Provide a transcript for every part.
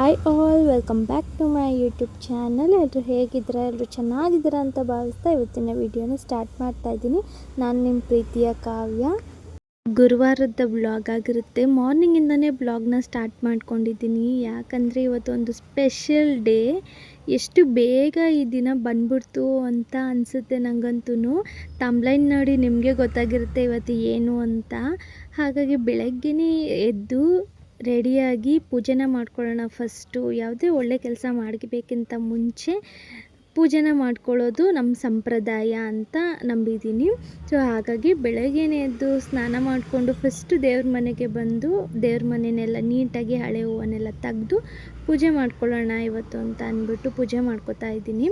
Hi all, welcome back to my YouTube channel. ಎಲ್ಲರೂ ಹೇಗಿದ್ದೀರಾ? ಎಲ್ಲರೂ ಚೆನ್ನಾಗಿದ್ದೀರಾ ಅಂತ ಭಾವಿಸ್ತಾ ಇವತ್ತಿನ ವಿಡಿಯೋನ ಸ್ಟಾರ್ಟ್ ಮಾಡ್ತಾ ಇದ್ದೀನಿ. ನಾನು ನಿಮ್ಮ ಪ್ರೀತಿಯ ಕಾವ್ಯ. ಗುರುವಾರದ ಬ್ಲಾಗ್ ಆಗಿರುತ್ತೆ. ಮಾರ್ನಿಂಗಿಂದನೇ ಬ್ಲಾಗ್ನ ಸ್ಟಾರ್ಟ್ ಮಾಡ್ಕೊಂಡಿದ್ದೀನಿ, ಯಾಕಂದರೆ ಇವತ್ತೊಂದು ಸ್ಪೆಷಲ್ ಡೇ. ಎಷ್ಟು ಬೇಗ ಈ ದಿನ ಬಂದ್ಬಿಡ್ತು ಅಂತ ಅನಿಸುತ್ತೆ ನನಗಂತೂ. ತಮ್ಲೈನ್ ನೋಡಿ ನಿಮಗೆ ಗೊತ್ತಾಗಿರುತ್ತೆ ಇವತ್ತು ಏನು ಅಂತ. ಹಾಗಾಗಿ ಬೆಳಗ್ಗೆನೇ ಎದ್ದು ರೆಡಿಯಾಗಿ ಪೂಜೆನ ಮಾಡ್ಕೊಳ್ಳೋಣ. ಫಸ್ಟು ಯಾವುದೇ ಒಳ್ಳೆ ಕೆಲಸ ಮಾಡಬೇಕಿಂತ ಮುಂಚೆ ಪೂಜೆನ ಮಾಡ್ಕೊಳ್ಳೋದು ನಮ್ಮ ಸಂಪ್ರದಾಯ ಅಂತ ನಂಬಿದ್ದೀನಿ. ಸೊ ಹಾಗಾಗಿ ಬೆಳಗ್ಗೆನೇ ಎದ್ದು ಸ್ನಾನ ಮಾಡಿಕೊಂಡು ಫಸ್ಟು ದೇವ್ರ ಮನೆಗೆ ಬಂದು ದೇವ್ರ ಮನೆಯನ್ನೆಲ್ಲ ನೀಟಾಗಿ ಹಳೆ ಹೂವನ್ನೆಲ್ಲ ತೆಗೆದು ಪೂಜೆ ಮಾಡ್ಕೊಳ್ಳೋಣ ಇವತ್ತು ಅಂತ ಅಂದ್ಬಿಟ್ಟು ಪೂಜೆ ಮಾಡ್ಕೋತಾ ಇದ್ದೀನಿ.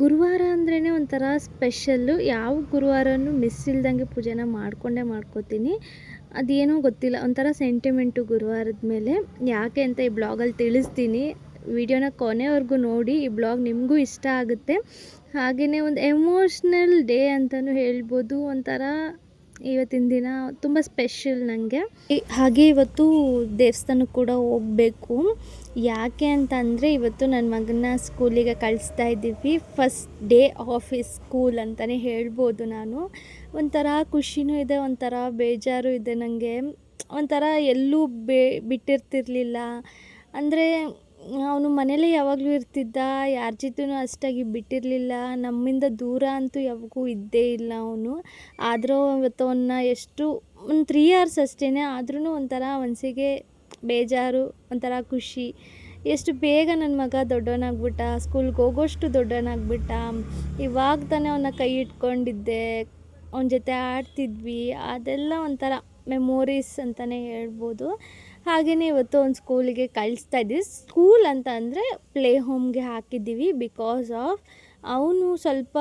ಗುರುವಾರ ಅಂದ್ರೇ ಒಂಥರ ಸ್ಪೆಷಲ್ಲು. ಯಾವ ಗುರುವಾರನೂ ಮಿಸ್ ಇಲ್ದಂಗೆ ಪೂಜೆನ ಮಾಡ್ಕೋತೀನಿ. ಅದೇನೋ ಗೊತ್ತಿಲ್ಲ, ಒಂಥರ ಸೆಂಟಿಮೆಂಟು ಗುರುವಾರದ ಮೇಲೆ. ಯಾಕೆ ಅಂತ ಈ ಬ್ಲಾಗಲ್ಲಿ ತಿಳಿಸ್ತೀನಿ. ವಿಡಿಯೋನ ಕೊನೆವರೆಗೂ ನೋಡಿ, ಈ ಬ್ಲಾಗ್ ನಿಮಗೂ ಇಷ್ಟ ಆಗುತ್ತೆ. ಹಾಗೆಯೇ ಒಂದು ಎಮೋಷ್ನಲ್ ಡೇ ಅಂತಲೂ ಹೇಳ್ಬೋದು. ಒಂಥರ ಇವತ್ತಿನ ದಿನ ತುಂಬ ಸ್ಪೆಷಲ್ ನನಗೆ. ಹಾಗೆ ಇವತ್ತು ದೇವಸ್ಥಾನಕ್ಕೆ ಕೂಡ ಹೋಗಬೇಕು. ಯಾಕೆ ಅಂತ ಅಂದರೆ ಇವತ್ತು ನನ್ನ ಮಗನ ಸ್ಕೂಲಿಗೆ ಕಳಿಸ್ತಾ ಇದ್ದೀವಿ. First day of his school ಅಂತಲೇ ಹೇಳ್ಬೋದು ನಾನು. ಒಂಥರ ಖುಷಿನೂ ಇದೆ, ಒಂಥರ ಬೇಜಾರು ಇದೆ ನನಗೆ. ಒಂಥರ ಎಲ್ಲೂ ಬಿಟ್ಟಿರ್ತಿರ್ಲಿಲ್ಲ. ಅಂದರೆ ಅವನು ಮನೇಲೇ ಯಾವಾಗಲೂ ಇರ್ತಿದ್ದ, ಯಾರ ಜೊತೆನೂ ಅಷ್ಟಾಗಿ ಬಿಟ್ಟಿರಲಿಲ್ಲ. ನಮ್ಮಿಂದ ದೂರ ಅಂತೂ ಯಾವಾಗೂ ಇದ್ದೇ ಇಲ್ಲ ಅವನು. ಆದರೂ ಇವತ್ತು ಅವನ್ನ ಎಷ್ಟು ಒಂದು 3 hours ಅಷ್ಟೇ, ಆದ್ರೂ ಒಂಥರ ಮನಸ್ಸಿಗೆ ಬೇಜಾರು, ಒಂಥರ ಖುಷಿ. ಎಷ್ಟು ಬೇಗ ನನ್ನ ಮಗ ದೊಡ್ಡವನಾಗ್ಬಿಟ್ಟ, ಸ್ಕೂಲ್ಗೆ ಹೋಗೋಷ್ಟು ದೊಡ್ಡವನಾಗ್ಬಿಟ್ಟ. ಇವಾಗ ತಾನೇ ಅವನ್ನ ಕೈ ಇಟ್ಕೊಂಡಿದ್ದೆ, ಅವನ ಜೊತೆ ಆಡ್ತಿದ್ವಿ. ಅದೆಲ್ಲ ಒಂಥರ ಮೆಮೊರೀಸ್ ಅಂತಲೇ ಹೇಳ್ಬೋದು. ಹಾಗೆಯೇ ಇವತ್ತು ಒಂದು ಸ್ಕೂಲಿಗೆ ಕಳಿಸ್ತಾ ಇದ್ದೀವಿ. ಸ್ಕೂಲ್ ಅಂತ ಅಂದರೆ ಪ್ಲೇ ಹೋಮ್ಗೆ ಹಾಕಿದ್ದೀವಿ. ಬಿಕಾಸ್ ಆಫ್ ಅವನು ಸ್ವಲ್ಪ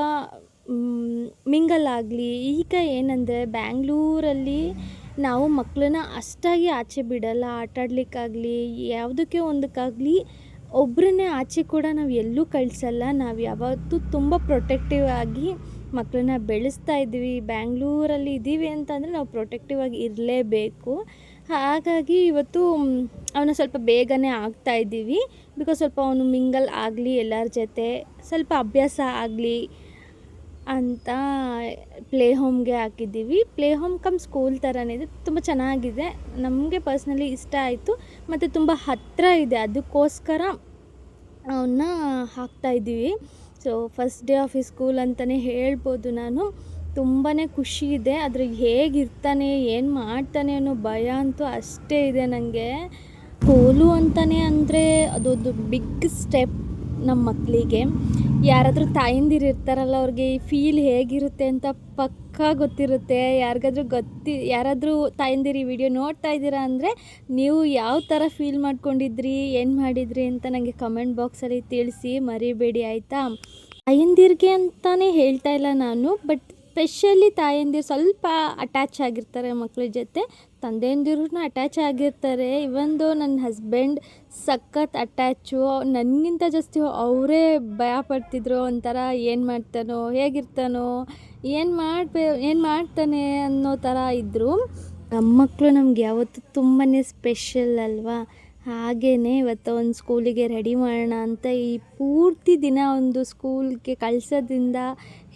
ಮಿಂಗಲ್ ಆಗಲಿ. ಈಗ ಏನಂದರೆ ಬ್ಯಾಂಗ್ಳೂರಲ್ಲಿ ನಾವು ಮಕ್ಕಳನ್ನ ಅಷ್ಟಾಗಿ ಆಚೆ ಬಿಡಲ್ಲ. ಆಟಾಡ್ಲಿಕ್ಕಾಗಲಿ ಯಾವುದಕ್ಕೆ ಒಂದಕ್ಕಾಗಲಿ ಒಬ್ಬರನ್ನೇ ಆಚೆ ಕೂಡ ನಾವು ಎಲ್ಲೂ ಕಳಿಸಲ್ಲ. ನಾವು ಯಾವತ್ತೂ ತುಂಬ ಪ್ರೊಟೆಕ್ಟಿವ್ ಆಗಿ ಮಕ್ಕಳನ್ನ ಬೆಳೆಸ್ತಾ ಇದ್ದೀವಿ. ಬ್ಯಾಂಗ್ಳೂರಲ್ಲಿ ಇದ್ದೀವಿ ಅಂತಂದರೆ ನಾವು ಪ್ರೊಟೆಕ್ಟಿವ್ ಆಗಿ ಇರಲೇಬೇಕು. ಹಾಗಾಗಿ ಇವತ್ತು ಅವನ ಸ್ವಲ್ಪ ಬೇಗನೆ ಆಗ್ತಾಯಿದ್ದೀವಿ. ಬಿಕಾಸ್ ಸ್ವಲ್ಪ ಅವನು ಮಿಂಗಲ್ ಆಗಲಿ, ಎಲ್ಲರ ಜೊತೆ ಸ್ವಲ್ಪ ಅಭ್ಯಾಸ ಆಗಲಿ ಅಂತ ಪ್ಲೇ ಹೋಮ್ಗೆ ಹಾಕಿದ್ದೀವಿ. ಪ್ಲೇ ಹೋಮ್ ಕಮ್ ಸ್ಕೂಲ್ ಥರನೇ ಇದೆ, ತುಂಬ ಚೆನ್ನಾಗಿದೆ. ನಮಗೆ ಪರ್ಸ್ನಲಿ ಇಷ್ಟ ಆಯಿತು ಮತ್ತು ತುಂಬ ಹತ್ತಿರ ಇದೆ, ಅದಕ್ಕೋಸ್ಕರ ಅವನ್ನ ಹಾಕ್ತಾಯಿದ್ದೀವಿ. ಸೊ ಫಸ್ಟ್ ಡೇ ಆಫ್ ಈ ಸ್ಕೂಲ್ ಅಂತಲೇ ಹೇಳ್ಬೋದು ನಾನು. ತುಂಬಾ ಖುಷಿ ಇದೆ, ಆದರೆ ಹೇಗಿರ್ತಾನೆ, ಏನು ಮಾಡ್ತಾನೆ ಅನ್ನೋ ಭಯ ಅಂತೂ ಅಷ್ಟೇ ಇದೆ ನನಗೆ. ಸ್ಕೂಲು ಅಂತಲೇ ಅಂದರೆ ಅದೊಂದು ಬಿಗ್ ಸ್ಟೆಪ್ ನಮ್ಮ ಮಕ್ಕಳಿಗೆ. ಯಾರಾದರೂ ತಾಯಂದಿರು ಇರ್ತಾರಲ್ಲ, ಅವ್ರಿಗೆ ಈ ಫೀಲ್ ಹೇಗಿರುತ್ತೆ ಅಂತ ಪಕ್ಕಾ ಗೊತ್ತಿರುತ್ತೆ. ಯಾರಾದರೂ ತಾಯಂದಿರು ಈ ವಿಡಿಯೋ ನೋಡ್ತಾ ಇದ್ದೀರಾ ಅಂದರೆ ನೀವು ಯಾವ ಥರ ಫೀಲ್ ಮಾಡ್ಕೊಂಡಿದ್ರಿ, ಏನು ಮಾಡಿದ್ರಿ ಅಂತ ನನಗೆ ಕಮೆಂಟ್ ಬಾಕ್ಸಲ್ಲಿ ತಿಳಿಸಿ ಮರಿಬೇಡಿ, ಆಯಿತಾ? ತಾಯಂದಿರಿಗೆ ಅಂತಲೇ ಹೇಳ್ತಾ ಇಲ್ಲ ನಾನು, ಬಟ್ ಸ್ಪೆಷಲಿ ತಾಯಂದಿರು ಸ್ವಲ್ಪ ಅಟ್ಯಾಚ್ ಆಗಿರ್ತಾರೆ ಮಕ್ಕಳ ಜೊತೆ. ತಂದೆಯಂದಿರೂ ಅಟ್ಯಾಚ್ ಆಗಿರ್ತಾರೆ. ಇವೊಂದು ನನ್ನ ಹಸ್ಬೆಂಡ್ ಸಖತ್ ಅಟ್ಯಾಚು. ನನಗಿಂತ ಜಾಸ್ತಿ ಅವರೇ ಭಯ ಪಡ್ತಿದ್ರು. ಒಂಥರ ಏನು ಮಾಡ್ತಾನೋ, ಹೇಗಿರ್ತಾನೋ, ಏನು ಮಾಡ್ತಾನೆ ಅನ್ನೋ ಥರ ಇದ್ದರು. ನಮ್ಮ ಮಕ್ಕಳು ನಮ್ಗೆ ಯಾವತ್ತೂ ತುಂಬಾ ಸ್ಪೆಷಲ್ ಅಲ್ವಾ? ಹಾಗೆಯೇ ಇವತ್ತು ಒಂದು ಸ್ಕೂಲಿಗೆ ರೆಡಿ ಮಾಡೋಣ ಅಂತ ಈ ಪೂರ್ತಿ ದಿನ ಒಂದು ಸ್ಕೂಲ್ಗೆ ಕಳ್ಸೋದ್ರಿಂದ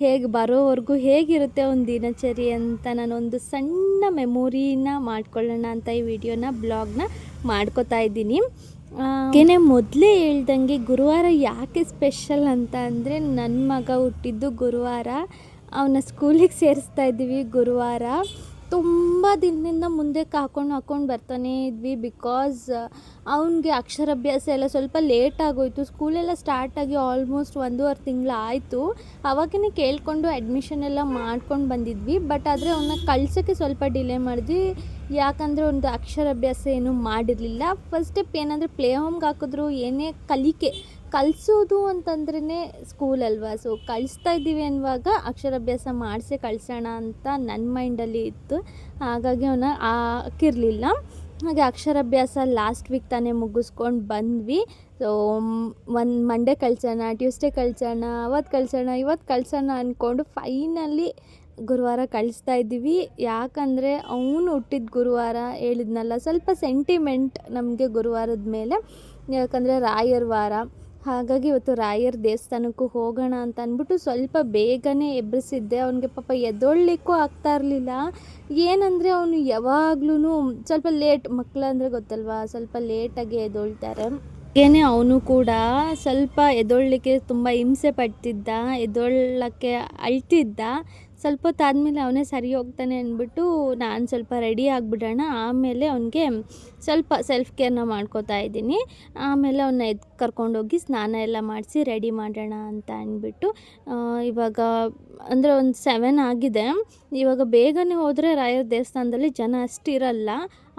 ಹೇಗೆ ಬರೋವರೆಗೂ ಹೇಗಿರುತ್ತೆ ಒಂದು ದಿನಚರಿ ಅಂತ ನಾನೊಂದು ಸಣ್ಣ ಮೆಮೊರಿನ ಮಾಡ್ಕೊಳ್ಳೋಣ ಅಂತ ಈ ವಿಡಿಯೋನ ಬ್ಲಾಗ್ನ ಮಾಡ್ಕೋತಾ ಇದ್ದೀನಿ. ಏನೇ ಮೊದಲೇ ಹೇಳ್ದಂಗೆ ಗುರುವಾರ ಯಾಕೆ ಸ್ಪೆಷಲ್ ಅಂತ ಅಂದರೆ ನನ್ನ ಮಗ ಹುಟ್ಟಿದ್ದು ಗುರುವಾರ. ಅವನ ಸ್ಕೂಲಿಗೆ ಸೇರಿಸ್ತಾ ಇದ್ದೀವಿ ಗುರುವಾರ. ತುಂಬ ದಿನದಿಂದ ಮುಂದಕ್ಕೆ ಹಾಕ್ಕೊಂಡು ಬರ್ತಾನೆ ಇದ್ವಿ. ಬಿಕಾಸ್ ಅವನಿಗೆ ಅಕ್ಷರಾಭ್ಯಾಸ ಎಲ್ಲ ಸ್ವಲ್ಪ ಲೇಟ್ ಆಗೋಯಿತು. ಸ್ಕೂಲೆಲ್ಲ ಸ್ಟಾರ್ಟಾಗಿ ಆಲ್ಮೋಸ್ಟ್ 1.5 ತಿಂಗಳು ಆಯಿತು. ಅವಾಗೇ ಕೇಳಿಕೊಂಡು ಅಡ್ಮಿಷನ್ ಎಲ್ಲ ಮಾಡ್ಕೊಂಡು ಬಂದಿದ್ವಿ. ಬಟ್ ಆದರೆ ಅವನ್ನ ಕಳ್ಸೋಕ್ಕೆ ಸ್ವಲ್ಪ ಡಿಲೇ ಮಾಡಿದ್ವಿ. ಯಾಕಂದರೆ ಒಂದು ಅಕ್ಷರಾಭ್ಯಾಸ ಏನೂ ಮಾಡಿರಲಿಲ್ಲ. ಫಸ್ಟ್ ಸ್ಟೆಪ್ ಏನಂದರೆ ಪ್ಲೇ ಹೋಮ್ಗೆ ಹಾಕಿದ್ರು ಏನೇ ಕಲಿಸೋದು ಅಂತಂದ್ರೇ ಸ್ಕೂಲ್ ಅಲ್ವಾ. ಸೊ ಕಳಿಸ್ತಾ ಇದ್ದೀವಿ ಅನ್ನುವಾಗ ಅಕ್ಷರಾಭ್ಯಾಸ ಮಾಡಿಸೇ ಕಳಿಸೋಣ ಅಂತ ನನ್ನ ಮೈಂಡಲ್ಲಿ ಇತ್ತು. ಹಾಗಾಗಿ ಅವನ್ನ ಹಾಕಿರಲಿಲ್ಲ. ಹಾಗೆ ಅಕ್ಷರಾಭ್ಯಾಸ ಲಾಸ್ಟ್ ವೀಕ್ ತಾನೇ ಮುಗಿಸ್ಕೊಂಡು ಬಂದ್ವಿ. ಸೊ ಒಂದು ಮಂಡೇ ಕಳಿಸೋಣ, ಟ್ಯೂಸ್ಡೇ ಕಳಿಸೋಣ, ಇವತ್ತು ಕಳಿಸೋಣ ಅಂದ್ಕೊಂಡು ಫೈನಲಿ ಗುರುವಾರ ಕಳಿಸ್ತಾ ಇದ್ದೀವಿ. ಯಾಕಂದರೆ ಅವನು ಹುಟ್ಟಿದ ಗುರುವಾರ ಹೇಳಿದ್ನಲ್ಲ, ಸ್ವಲ್ಪ ಸೆಂಟಿಮೆಂಟ್ ನಮಗೆ ಗುರುವಾರದ ಮೇಲೆ. ಯಾಕಂದರೆ ರಾಯರ ವಾರ. ಹಾಗಾಗಿ ಇವತ್ತು ರಾಯರ ದೇವಸ್ಥಾನಕ್ಕೂ ಹೋಗೋಣ ಅಂತ ಅಂದ್ಬಿಟ್ಟು ಸ್ವಲ್ಪ ಬೇಗನೆ ಎಬ್ಬಿಸಿದ್ದೆ. ಅವನಿಗೆ ಪಾಪ ಎದ್ದೇಳಲಿಕ್ಕೂ ಆಗ್ತಾ ಇರಲಿಲ್ಲ. ಏನಂದರೆ ಅವನು ಯಾವಾಗ್ಲೂ ಸ್ವಲ್ಪ ಲೇಟ್, ಮಕ್ಕಳಂದರೆ ಗೊತ್ತಲ್ವಾ, ಸ್ವಲ್ಪ ಲೇಟಾಗಿ ಎದ್ದೇಳ್ತಾರೆ. ಹಾಗೇ ಅವನು ಕೂಡ ಸ್ವಲ್ಪ ಎದ್ದೇಳಲಿಕ್ಕೆ ತುಂಬ ಹಿಂಸೆ ಪಡ್ತಿದ್ದ, ಎದ್ದೇಳಕ್ಕೆ ಅಳ್ತಿದ್ದ. ಸ್ವಲ್ಪ ಹೊತ್ತಾದಮೇಲೆ ಅವನೇ ಸರಿ ಹೋಗ್ತಾನೆ ಅಂದ್ಬಿಟ್ಟು ನಾನು ಸ್ವಲ್ಪ ರೆಡಿ ಆಗಿಬಿಡೋಣ, ಆಮೇಲೆ ಅವನಿಗೆ ಸ್ವಲ್ಪ ಸೆಲ್ಫ್ ಕೇರ್ನ ಮಾಡ್ಕೋತಾ ಇದ್ದೀನಿ. ಆಮೇಲೆ ಅವನ್ನ ಕರ್ಕೊಂಡೋಗಿ ಸ್ನಾನ ಎಲ್ಲ ಮಾಡಿಸಿ ರೆಡಿ ಮಾಡೋಣ ಅಂತ ಅಂದ್ಬಿಟ್ಟು ಇವಾಗ ಅಂದರೆ ಒಂದು 7 ಆಗಿದೆ. ಇವಾಗ ಬೇಗನೆ ಹೋದರೆ ರಾಯರ ದೇವಸ್ಥಾನದಲ್ಲಿ ಜನ ಅಷ್ಟಿರಲ್ಲ.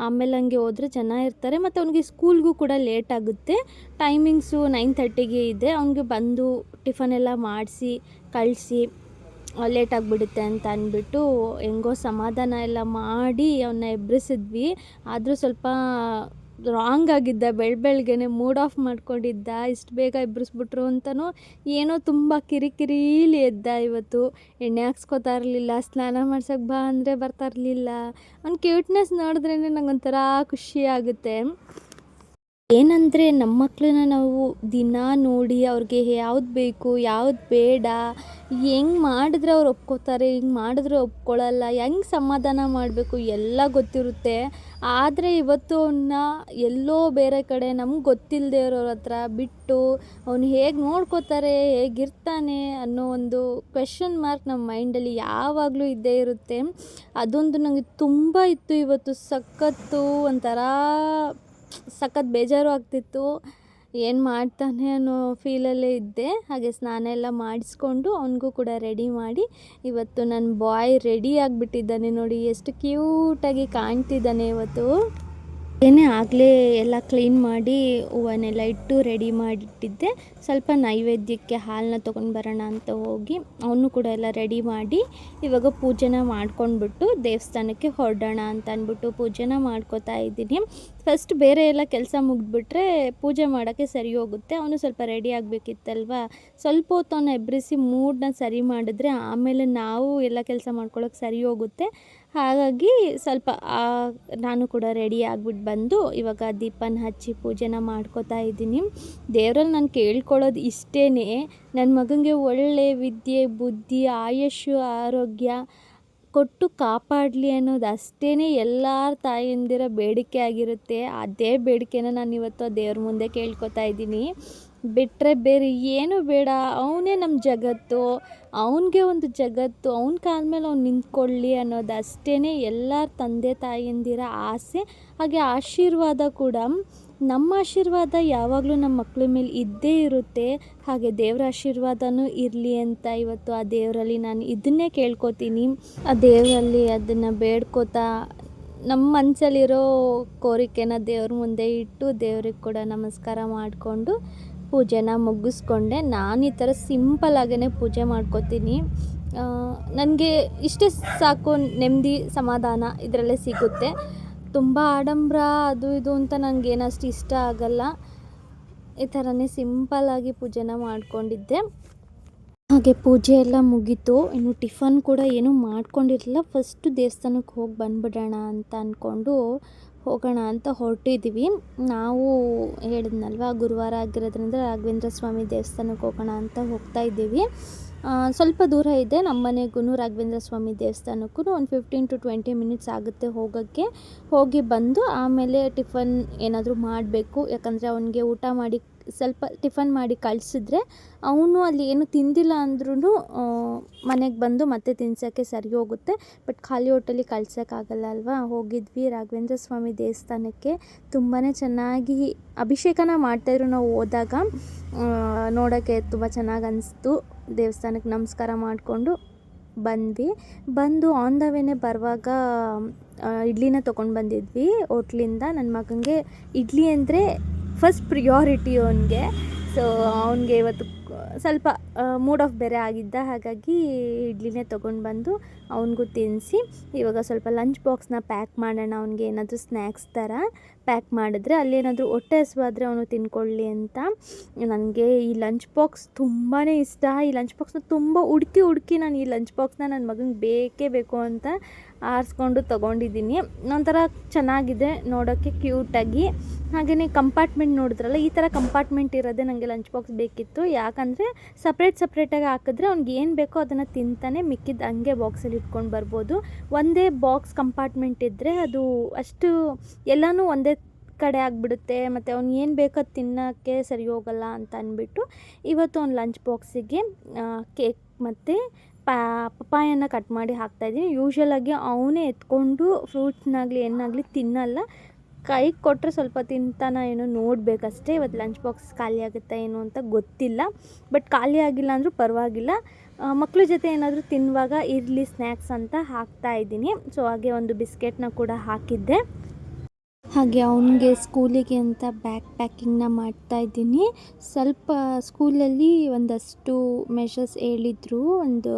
ಆಮೇಲೆ ಹಂಗೆ ಹೋದರೆ ಜನ ಇರ್ತಾರೆ. ಮತ್ತು ಅವ್ನಿಗೆ ಸ್ಕೂಲ್ಗೂ ಕೂಡ ಲೇಟ್ ಆಗುತ್ತೆ. ಟೈಮಿಂಗ್ಸು 9:30ಗೆ ಇದೆ. ಅವ್ನಿಗೆ ಬಂದು ಟಿಫನ್ ಎಲ್ಲ ಮಾಡಿಸಿ ಕಳಿಸಿ ಲೇಟ್ ಆಗಿಬಿಡುತ್ತೆ ಅಂತ ಅಂದ್ಬಿಟ್ಟು ಹೆಂಗೋ ಸಮಾಧಾನ ಎಲ್ಲ ಮಾಡಿ ಅವನ್ನ ಎಬ್ಬಿಸಿದ್ವಿ. ಆದರೂ ಸ್ವಲ್ಪ ರಾಂಗ್ ಆಗಿದ್ದ, ಬೆಳಗ್ಗೆನೆ ಮೂಡ್ ಆಫ್ ಮಾಡ್ಕೊಂಡಿದ್ದ. ಇಷ್ಟು ಬೇಗ ಎಬ್ಬಿಸ್ಬಿಟ್ರು ಅಂತನೋ ಏನೋ ತುಂಬ ಕಿರಿಕಿರೀಲಿ ಎದ್ದ. ಇವತ್ತು ಎಣ್ಣೆ ಹಾಕ್ಸ್ಕೊತಾ ಇರಲಿಲ್ಲ, ಸ್ನಾನ ಮಾಡ್ಸೋಕ್ಕೆ ಬಾ ಅಂದರೆ ಬರ್ತಾ ಇರಲಿಲ್ಲ. ಅವ್ನ ಕ್ಯೂಟ್ನೆಸ್ ನೋಡಿದ್ರೇ ನಂಗೊಂಥರ ಖುಷಿ ಆಗುತ್ತೆ. ಏನಂದರೆ ನಮ್ಮ ಮಕ್ಕಳನ್ನ ನಾವು ದಿನ ನೋಡಿ ಅವ್ರಿಗೆ ಯಾವ್ದು ಬೇಕು ಯಾವ್ದು ಬೇಡ, ಹೆಂಗೆ ಮಾಡಿದ್ರೆ ಅವ್ರು ಒಪ್ಕೋತಾರೆ, ಹಿಂಗೆ ಮಾಡಿದ್ರೆ ಒಪ್ಕೊಳ್ಳಲ್ಲ, ಹೆಂಗೆ ಸಮಾಧಾನ ಮಾಡಬೇಕು ಎಲ್ಲ ಗೊತ್ತಿರುತ್ತೆ. ಆದರೆ ಇವತ್ತು ಅವನ್ನ ಎಲ್ಲೋ ಬೇರೆ ಕಡೆ ನಮ್ಗೆ ಗೊತ್ತಿಲ್ಲದೆ ಇರೋರ ಹತ್ರ ಬಿಟ್ಟು ಅವನು ಹೇಗೆ ನೋಡ್ಕೋತಾರೆ, ಹೇಗಿರ್ತಾನೆ ಅನ್ನೋ ಒಂದು ಕ್ವೆಶ್ಚನ್ ಮಾರ್ಕ್ ನಮ್ಮ ಮೈಂಡಲ್ಲಿ ಯಾವಾಗಲೂ ಇದ್ದೇ ಇರುತ್ತೆ. ಅದೊಂದು ನನಗೆ ತುಂಬ ಇತ್ತು ಇವತ್ತು. ಒಂಥರ ಸಖತ್ ಬೇಜಾರು ಆಗ್ತಿತ್ತು. ಏನು ಮಾಡ್ತಾನೆ ಅನ್ನೋ ಫೀಲಲ್ಲೇ ಇದ್ದೆ. ಹಾಗೆ ಸ್ನಾನ ಎಲ್ಲ ಮಾಡಿಸ್ಕೊಂಡು ಅವನಿಗೂ ಕೂಡ ರೆಡಿ ಮಾಡಿ ಇವತ್ತು ನನ್ನ ಬಾಯ್ ರೆಡಿ ಆಗಿಬಿಟ್ಟಿದ್ದಾನೆ. ನೋಡಿ ಎಷ್ಟು ಕ್ಯೂಟಾಗಿ ಕಾಣ್ತಿದ್ದಾನೆ ಇವತ್ತು. ಏನೇ ಆಗಲೇ ಎಲ್ಲ ಕ್ಲೀನ್ ಮಾಡಿ ಹೂವನ್ನೆಲ್ಲ ಇಟ್ಟು ರೆಡಿ ಮಾಡಿಟ್ಟಿದ್ದೆ. ಸ್ವಲ್ಪ ನೈವೇದ್ಯಕ್ಕೆ ಹಾಲನ್ನ ತೊಗೊಂಡು ಬರೋಣ ಅಂತ ಹೋಗಿ ಅವನು ಕೂಡ ಎಲ್ಲ ರೆಡಿ ಮಾಡಿ ಇವಾಗ ಪೂಜೆನ ಮಾಡ್ಕೊಂಡ್ಬಿಟ್ಟು ದೇವಸ್ಥಾನಕ್ಕೆ ಹೊರಡೋಣ ಅಂತ ಅಂದ್ಬಿಟ್ಟು ಪೂಜೆನ ಮಾಡ್ಕೋತಾ ಇದ್ದೀನಿ. ಫಸ್ಟ್ ಬೇರೆ ಎಲ್ಲ ಕೆಲಸ ಮುಗಿದ್ಬಿಟ್ರೆ ಪೂಜೆ ಮಾಡೋಕ್ಕೆ ಸರಿ ಹೋಗುತ್ತೆ. ಅವನು ಸ್ವಲ್ಪ ರೆಡಿ ಆಗಬೇಕಿತ್ತಲ್ವ, ಸ್ವಲ್ಪ ಹೊತ್ತು ಅವನ್ನ ಎಬ್ಬರಿಸಿ ಮೂಡನ್ನ ಸರಿ ಮಾಡಿದ್ರೆ ಆಮೇಲೆ ನಾವು ಎಲ್ಲ ಕೆಲಸ ಮಾಡ್ಕೊಳ್ಳೋಕೆ ಸರಿ ಹೋಗುತ್ತೆ. ಹಾಗಾಗಿ ಸ್ವಲ್ಪ ನಾನು ಕೂಡ ರೆಡಿ ಆಗಿಬಿಟ್ಟು ಬಂದು ಇವಾಗ ದೀಪನ ಹಚ್ಚಿ ಪೂಜೆನ ಮಾಡ್ಕೋತಾ ಇದ್ದೀನಿ. ದೇವರಲ್ಲಿ ನಾನು ಕೇಳ್ಕೊಳ್ಳೋದು ಇಷ್ಟೇ, ನನ್ನ ಮಗನಿಗೆ ಒಳ್ಳೆ ವಿದ್ಯೆ ಬುದ್ಧಿ ಆಯುಷ್ಯು ಆರೋಗ್ಯ ಕೊಟ್ಟು ಕಾಪಾಡಲಿ ಅನ್ನೋದು ಅಷ್ಟೇ ಎಲ್ಲರ ತಾಯಿಯಂದಿರ ಬೇಡಿಕೆ ಆಗಿರುತ್ತೆ. ಅದೇ ಬೇಡಿಕೆನ ನಾನು ಇವತ್ತು ಆ ದೇವ್ರ ಮುಂದೆ ಕೇಳ್ಕೊತಾ ಇದ್ದೀನಿ. ಬಿಟ್ಟರೆ ಬೇರೆ ಏನೂ ಬೇಡ. ಅವನೇ ನಮ್ಮ ಜಗತ್ತು, ಅವನಿಗೆ ಒಂದು ಜಗತ್ತು, ಅವನ ಕಾಲ ಮೇಲೆ ಅವ್ನು ನಿಂತ್ಕೊಳ್ಳಿ ಅನ್ನೋದು ಅಷ್ಟೇ ಎಲ್ಲರ ತಂದೆ ತಾಯಿಯಂದಿರ ಆಸೆ. ಹಾಗೆ ಆಶೀರ್ವಾದ ಕೂಡ, ನಮ್ಮ ಆಶೀರ್ವಾದ ಯಾವಾಗಲೂ ನಮ್ಮ ಮಕ್ಕಳ ಮೇಲೆ ಇದ್ದೇ ಇರುತ್ತೆ. ಹಾಗೆ ದೇವರ ಆಶೀರ್ವಾದನೂ ಇರಲಿ ಅಂತ ಇವತ್ತು ಆ ದೇವರಲ್ಲಿ ನಾನು ಇದನ್ನೇ ಕೇಳ್ಕೊತೀನಿ. ಆ ದೇವರಲ್ಲಿ ಅದನ್ನು ಬೇಡ್ಕೋತಾ ನಮ್ಮ ಮನಸ್ಸಲ್ಲಿರೋ ಕೋರಿಕೆನ ದೇವ್ರ ಮುಂದೆ ಇಟ್ಟು ದೇವ್ರಿಗೆ ಕೂಡ ನಮಸ್ಕಾರ ಮಾಡಿಕೊಂಡು ಪೂಜೆನ ಮುಗಿಸ್ಕೊಂಡೆ. ನಾನು ಈ ಥರ ಸಿಂಪಲ್ಲಾಗೇ ಪೂಜೆ ಮಾಡ್ಕೋತೀನಿ. ನನಗೆ ಇಷ್ಟೇ ಸಾಕು, ನೆಮ್ಮದಿ ಸಮಾಧಾನ ಇದರಲ್ಲೇ ಸಿಗುತ್ತೆ. ತುಂಬ ಆಡಂಬರ ಅದು ಇದು ಅಂತ ನನಗೇನಷ್ಟು ಇಷ್ಟ ಆಗಲ್ಲ. ಈ ಥರನೇ ಸಿಂಪಲ್ಲಾಗಿ ಪೂಜೆನ ಮಾಡ್ಕೊಂಡಿದ್ದೆ. ಹಾಗೆ ಪೂಜೆ ಎಲ್ಲ ಮುಗೀತು. ಇನ್ನು ಟಿಫನ್ ಕೂಡ ಏನೂ ಮಾಡ್ಕೊಂಡಿರಲಿಲ್ಲ. ಫಸ್ಟು ದೇವಸ್ಥಾನಕ್ಕೆ ಹೋಗಿ ಬಂದುಬಿಡೋಣ ಅಂತ ಅಂದ್ಕೊಂಡು ಹೋಗೋಣ ಅಂತ ಹೊರಟಿದ್ದೀವಿ. ನಾವು ಹೇಳಿದ್ನಲ್ವ, ಗುರುವಾರ ಆಗಿರೋದ್ರಿಂದ ರಾಘವೇಂದ್ರ ಸ್ವಾಮಿ ದೇವಸ್ಥಾನಕ್ಕೆ ಹೋಗೋಣ ಅಂತ ಹೋಗ್ತಾ ಇದ್ದೀವಿ. ಸ್ವಲ್ಪ ದೂರ ಇದೆ ನಮ್ಮ ಮನೆಗೂ ರಾಘವೇಂದ್ರ ಸ್ವಾಮಿ ದೇವಸ್ಥಾನಕ್ಕೂ. ಒಂದು 15 to 20 ಮಿನಿಟ್ಸ್ ಆಗುತ್ತೆ ಹೋಗೋಕ್ಕೆ. ಹೋಗಿ ಬಂದು ಆಮೇಲೆ ಟಿಫನ್ ಏನಾದರೂ ಮಾಡಬೇಕು. ಯಾಕಂದರೆ ಅವನಿಗೆ ಊಟ ಮಾಡಿ ಸ್ವಲ್ಪ ಟಿಫನ್ ಮಾಡಿ ಕಳಿಸಿದ್ರೆ ಅವನು ಅಲ್ಲಿ ಏನು ತಿಂದಿಲ್ಲ ಅಂದ್ರೂ ಮನೆಗೆ ಬಂದು ಮತ್ತೆ ತಿನ್ಸೋಕ್ಕೆ ಸರಿ ಹೋಗುತ್ತೆ. ಬಟ್ ಖಾಲಿ ಹೊಟ್ಟೆಲಿ ಕಳ್ಸೋಕ್ಕಾಗಲ್ಲ ಅಲ್ವಾ. ಹೋಗಿದ್ವಿ ರಾಘವೇಂದ್ರ ಸ್ವಾಮಿ ದೇವಸ್ಥಾನಕ್ಕೆ. ತುಂಬಾ ಚೆನ್ನಾಗಿ ಅಭಿಷೇಕನ ಮಾಡ್ತಾಯಿದ್ರು. ನಾವು ಹೋದಾಗ ನೋಡೋಕ್ಕೆ ತುಂಬ ಚೆನ್ನಾಗಿ ಅನಿಸ್ತು. ದೇವಸ್ಥಾನಕ್ಕೆ ನಮಸ್ಕಾರ ಮಾಡಿಕೊಂಡು ಬಂದ್ವಿ. ಬಂದು ಆನ್ ದ ವೇನೆ ಬರುವಾಗ ಇಡ್ಲಿನ ತೊಗೊಂಡು ಬಂದಿದ್ವಿ ಹೋಟ್ಲಿಂದ. ನನ್ನ ಮಗನಿಗೆ ಇಡ್ಲಿ ಅಂದರೆ ಫಸ್ಟ್ ಪ್ರಿಯಾರಿಟಿ ಅವನಿಗೆ. ಸೊ ಅವನಿಗೆ ಇವತ್ತು ಸ್ವಲ್ಪ ಮೂಡ್ ಆಫ್ ಬೇರೆ ಆಗಿದ್ದ, ಹಾಗಾಗಿ ಇಡ್ಲಿನೇ ತೊಗೊಂಡು ಬಂದು ಅವನಿಗೂ ತಿನ್ನಿಸಿ ಇವಾಗ ಸ್ವಲ್ಪ ಲಂಚ್ ಬಾಕ್ಸ್ನ ಪ್ಯಾಕ್ ಮಾಡೋಣ. ಅವ್ನಿಗೆ ಏನಾದರೂ ಸ್ನ್ಯಾಕ್ಸ್ ಥರ ಪ್ಯಾಕ್ ಮಾಡಿದ್ರೆ ಅಲ್ಲೇನಾದರೂ ಹೊಟ್ಟೆ ಹಸಿವಾದರೆ ಅವನು ತಿನ್ಕೊಳ್ಳಿ ಅಂತ. ನನಗೆ ಈ ಲಂಚ್ ಬಾಕ್ಸ್ ತುಂಬಾ ಇಷ್ಟ. ಈ ಲಂಚ್ ಬಾಕ್ಸ್ನ ತುಂಬ ಹುಡುಕಿ ನಾನು ಈ ಲಂಚ್ ಬಾಕ್ಸ್ನ ನನ್ನ ಮಗನಿಗೆ ಬೇಕೇ ಬೇಕು ಅಂತ ಆರಿಸ್ಕೊಂಡು ತೊಗೊಂಡಿದ್ದೀನಿ. ಒಂಥರ ಚೆನ್ನಾಗಿದೆ ನೋಡೋಕ್ಕೆ, ಕ್ಯೂಟಾಗಿ. ಹಾಗೆಯೇ ಕಂಪಾರ್ಟ್ಮೆಂಟ್ ನೋಡಿದ್ರಲ್ಲ, ಈ ಥರ ಕಂಪಾರ್ಟ್ಮೆಂಟ್ ಇರೋದೇ ನನಗೆ ಲಂಚ್ ಬಾಕ್ಸ್ ಬೇಕಿತ್ತು. ಯಾಕಂದರೆ ಸಪ್ರೇಟಾಗಿ ಹಾಕಿದ್ರೆ ಅವ್ನಿಗೆ ಏನು ಬೇಕೋ ಅದನ್ನು ತಿಂತಾನೆ, ಮಿಕ್ಕಿದ್ದು ಹಂಗೆ ಬಾಕ್ಸಲ್ಲಿ ಇಟ್ಕೊಂಡು ಬರ್ಬೋದು. ಒಂದೇ ಬಾಕ್ಸ್ ಕಂಪಾರ್ಟ್ಮೆಂಟ್ ಇದ್ದರೆ ಅದು ಅಷ್ಟು ಎಲ್ಲನೂ ಒಂದೇ ಕಡೆ ಆಗಿಬಿಡುತ್ತೆ, ಮತ್ತು ಅವ್ನು ಏನು ಬೇಕೋ ಅದು ತಿನ್ನೋಕ್ಕೆ ಸರಿ ಹೋಗಲ್ಲ ಅಂತ ಅಂದ್ಬಿಟ್ಟು ಇವತ್ತು ಅವ್ನು ಲಂಚ್ ಬಾಕ್ಸಿಗೆ ಕೇಕ್ ಮತ್ತು ಪಪ್ಪಾಯನ ಕಟ್ ಮಾಡಿ ಹಾಕ್ತಾಯಿದ್ದೀನಿ. ಯೂಶ್ವಲಾಗಿ ಅವನೇ ಎತ್ಕೊಂಡು ಫ್ರೂಟ್ಸ್ನಾಗಲಿ ಏನಾಗಲಿ ತಿನ್ನಲ್ಲ, ಕೈಗೆ ಕೊಟ್ಟರೆ ಸ್ವಲ್ಪ ತಿಂತಾನ ಏನೋ ನೋಡಬೇಕಷ್ಟೇ. ಇವತ್ತು ಲಂಚ್ ಬಾಕ್ಸ್ ಖಾಲಿ ಆಗುತ್ತಾ ಏನು ಅಂತ ಗೊತ್ತಿಲ್ಲ, ಬಟ್ ಖಾಲಿ ಆಗಿಲ್ಲ ಅಂದರೂ ಪರವಾಗಿಲ್ಲ. ಮಕ್ಕಳ ಜೊತೆ ಏನಾದರೂ ತಿನ್ನುವಾಗ ಇರಲಿ ಸ್ನ್ಯಾಕ್ಸ್ ಅಂತ ಹಾಕ್ತಾಯಿದ್ದೀನಿ. ಸೊ ಹಾಗೆ ಒಂದು ಬಿಸ್ಕೆಟ್ನ ಕೂಡ ಹಾಕಿದ್ದೆ. ಹಾಗೆ ಅವನಿಗೆ ಸ್ಕೂಲಿಗೆ ಅಂತ ಬ್ಯಾಗ್ ಪ್ಯಾಕಿಂಗ್ನ ಮಾಡ್ತಾಯಿದ್ದೀನಿ. ಸ್ವಲ್ಪ ಸ್ಕೂಲಲ್ಲಿ ಒಂದಷ್ಟು ಮೆಷರ್ಸ್ ಹೇಳಿದರು, ಒಂದು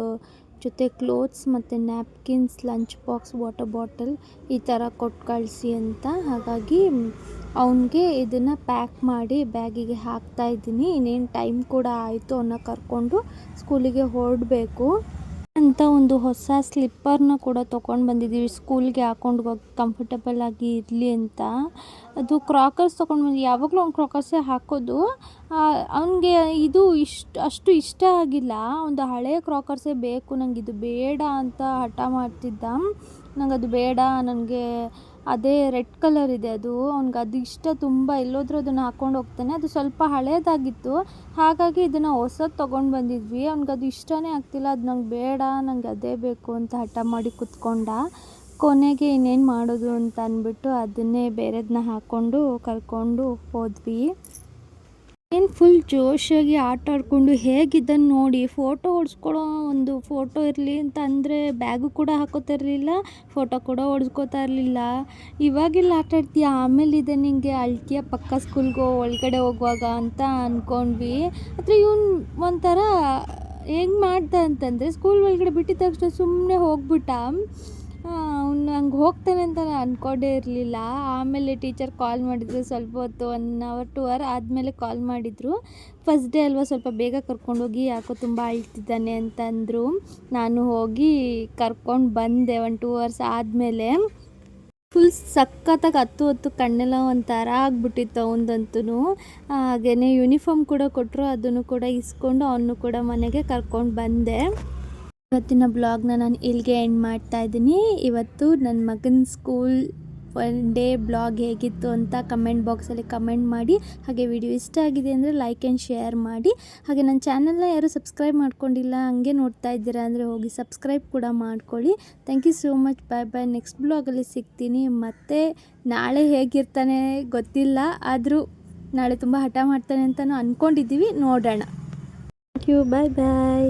ಜೊತೆ ಕ್ಲೋತ್ಸ್ ಮತ್ತು napkins, lunch box, water bottle ಈ ಥರ ಕೊಟ್ಟು ಕಳಿಸಿ ಅಂತ. ಹಾಗಾಗಿ ಅವನಿಗೆ ಇದನ್ನು ಪ್ಯಾಕ್ ಮಾಡಿ ಬ್ಯಾಗಿಗೆ ಹಾಕ್ತಾಯಿದ್ದೀನಿ. ಇನ್ನೇನು ಟೈಮ್ ಕೂಡ ಆಯಿತು, ಅವನ್ನ ಕರ್ಕೊಂಡು ಸ್ಕೂಲಿಗೆ ಹೊರಡಬೇಕು ಅಂತ. ಒಂದು ಹೊಸ ಸ್ಲಿಪ್ಪರ್ನ ಕೂಡ ತೊಗೊಂಡು ಬಂದಿದ್ದೀವಿ, ಸ್ಕೂಲ್ಗೆ ಹಾಕ್ಕೊಂಡು ಹೋಗಿ ಕಂಫರ್ಟಬಲ್ ಆಗಿ ಇರಲಿ ಅಂತ. ಅದು ಕ್ರಾಕರ್ಸ್ ತೊಗೊಂಡು ಬಂದು, ಯಾವಾಗಲೂ ಅವ್ನು ಕ್ರಾಕರ್ಸೇ ಹಾಕೋದು. ಅವನಿಗೆ ಇದು ಅಷ್ಟು ಇಷ್ಟ ಆಗಿಲ್ಲ, ಒಂದು ಹಳೆಯ ಕ್ರಾಕರ್ಸೇ ಬೇಕು, ನನಗೆ ಇದು ಬೇಡ ಅಂತ ಹಠ ಮಾಡ್ತಿದ್ದ. ನಂಗೆ ಅದು ಬೇಡ, ನನಗೆ ಅದೇ ರೆಡ್ ಕಲರ್ ಇದೆ ಅದು, ಅವ್ನಿಗೆ ಅದು ಇಷ್ಟ ತುಂಬ. ಎಲ್ಲೋದ್ರೂ ಅದನ್ನು ಹಾಕ್ಕೊಂಡು ಹೋಗ್ತಾನೆ. ಅದು ಸ್ವಲ್ಪ ಹಳೇದಾಗಿತ್ತು, ಹಾಗಾಗಿ ಇದನ್ನು ಹೊಸದು ತೊಗೊಂಡು ಬಂದಿದ್ವಿ. ಅವ್ನಿಗೆ ಅದು ಇಷ್ಟನೇ ಆಗ್ತಿಲ್ಲ, ಅದು ನಂಗೆ ಬೇಡ, ನಂಗೆ ಅದೇ ಬೇಕು ಅಂತ ಹಠ ಮಾಡಿ ಕುತ್ಕೊಂಡ. ಕೊನೆಗೆ ಇನ್ನೇನು ಮಾಡೋದು ಅಂತ ಅಂದ್ಬಿಟ್ಟು ಅದನ್ನೇ ಬೇರೆದನ್ನ ಹಾಕ್ಕೊಂಡು ಕರ್ಕೊಂಡು ಹೋದ್ವಿ. ಏನು ಫುಲ್ ಜೋಶಾಗಿ ಆಟ ಆಡಿಕೊಂಡು ಹೇಗಿದ್ದನ್ನು ನೋಡಿ, ಫೋಟೋ ಹೊಡ್ಸ್ಕೊಳ್ಳೋ ಒಂದು ಫೋಟೋ ಇರಲಿ ಅಂತ ಅಂದರೆ ಬ್ಯಾಗು ಕೂಡ ಹಾಕೋತಿರಲಿಲ್ಲ, ಫೋಟೋ ಕೂಡ ಹೊಡ್ಸ್ಕೊತಾ ಇರಲಿಲ್ಲ. ಇವಾಗೆಲ್ಲ ಆಟ ಆಡ್ತೀಯ, ಆಮೇಲೆ ಇದೆ ನಿಂಗೆ ಅಳ್ತೀಯ ಪಕ್ಕ ಸ್ಕೂಲ್ಗೆ ಒಳಗಡೆ ಹೋಗುವಾಗ ಅಂತ ಅಂದ್ಕೊಂಡ್ವಿ. ಆದರೆ ಇವನು ಒಂಥರ ಹೆಂಗೆ ಮಾಡ್ದ ಅಂತಂದರೆ, ಸ್ಕೂಲ್ ಒಳಗಡೆ ಬಿಟ್ಟಿದ ತಕ್ಷಣ ಸುಮ್ಮನೆ ಹೋಗ್ಬಿಟ್ಟ. ಅವ್ನು ಹಂಗೆ ಹೋಗ್ತಾನೆ ಅಂತ ನಾನು ಅಂದ್ಕೊಂಡೇ ಇರಲಿಲ್ಲ. ಆಮೇಲೆ ಟೀಚರ್ ಕಾಲ್ ಮಾಡಿದರು, ಸ್ವಲ್ಪ ಹೊತ್ತು 1 hour 2 hour ಆದಮೇಲೆ ಕಾಲ್ ಮಾಡಿದರು. ಫಸ್ಟ್ ಡೇ ಅಲ್ವಾ, ಸ್ವಲ್ಪ ಬೇಗ ಕರ್ಕೊಂಡೋಗಿ, ಯಾಕೋ ತುಂಬ ಅಳ್ತಿದ್ದಾನೆ ಅಂತಂದರು. ನಾನು ಹೋಗಿ ಕರ್ಕೊಂಡು ಬಂದೆ 1-2 hours ಆದಮೇಲೆ. ಫುಲ್ ಸಖತ್ತಾಗಿ ಹೊತ್ತು ಕಣ್ಣೆಲ್ಲ ಒಂಥರ ಆಗ್ಬಿಟ್ಟಿತ್ತು ಅವನದಂತೂ. ಹಾಗೆಯೇ ಯೂನಿಫಾರ್ಮ್ ಕೂಡ ಕೊಟ್ಟರು, ಅದನ್ನು ಕೂಡ ಇಸ್ಕೊಂಡು ಅವನು ಕೂಡ ಮನೆಗೆ ಕರ್ಕೊಂಡು ಬಂದೆ. ಇವತ್ತಿನ ಬ್ಲಾಗ್ನ ನಾನು ಇಲ್ಲಿಗೆ ಎಂಡ್ ಮಾಡ್ತಾ ಇದ್ದೀನಿ. ಇವತ್ತು ನನ್ನ ಮಗನ ಸ್ಕೂಲ್ 1 ಡೇ ಬ್ಲಾಗ್ ಹೇಗಿತ್ತು ಅಂತ ಕಮೆಂಟ್ ಬಾಕ್ಸಲ್ಲಿ ಕಮೆಂಟ್ ಮಾಡಿ. ಹಾಗೆ ವಿಡಿಯೋ ಇಷ್ಟ ಆಗಿದೆ ಅಂದರೆ ಲೈಕ್ ಆ್ಯಂಡ್ ಶೇರ್ ಮಾಡಿ. ಹಾಗೆ ನನ್ನ ಚಾನಲ್ನ ಯಾರು ಸಬ್ಸ್ಕ್ರೈಬ್ ಮಾಡ್ಕೊಂಡಿಲ್ಲ, ಹಂಗೆ ನೋಡ್ತಾ ಇದ್ದೀರಾ ಅಂದರೆ ಹೋಗಿ ಸಬ್ಸ್ಕ್ರೈಬ್ ಕೂಡ ಮಾಡ್ಕೊಳ್ಳಿ. Thank you so much. Bye. Next ಬ್ಲಾಗಲ್ಲಿ ಸಿಗ್ತೀನಿ. ಮತ್ತು ನಾಳೆ ಹೇಗಿರ್ತಾನೆ ಗೊತ್ತಿಲ್ಲ, ಆದರೂ ನಾಳೆ ತುಂಬ ಹಠ ಮಾಡ್ತಾನೆ ಅಂತಲೂ ಅಂದ್ಕೊಂಡಿದ್ದೀವಿ, ನೋಡೋಣ. Thank you. ಬಾಯ್.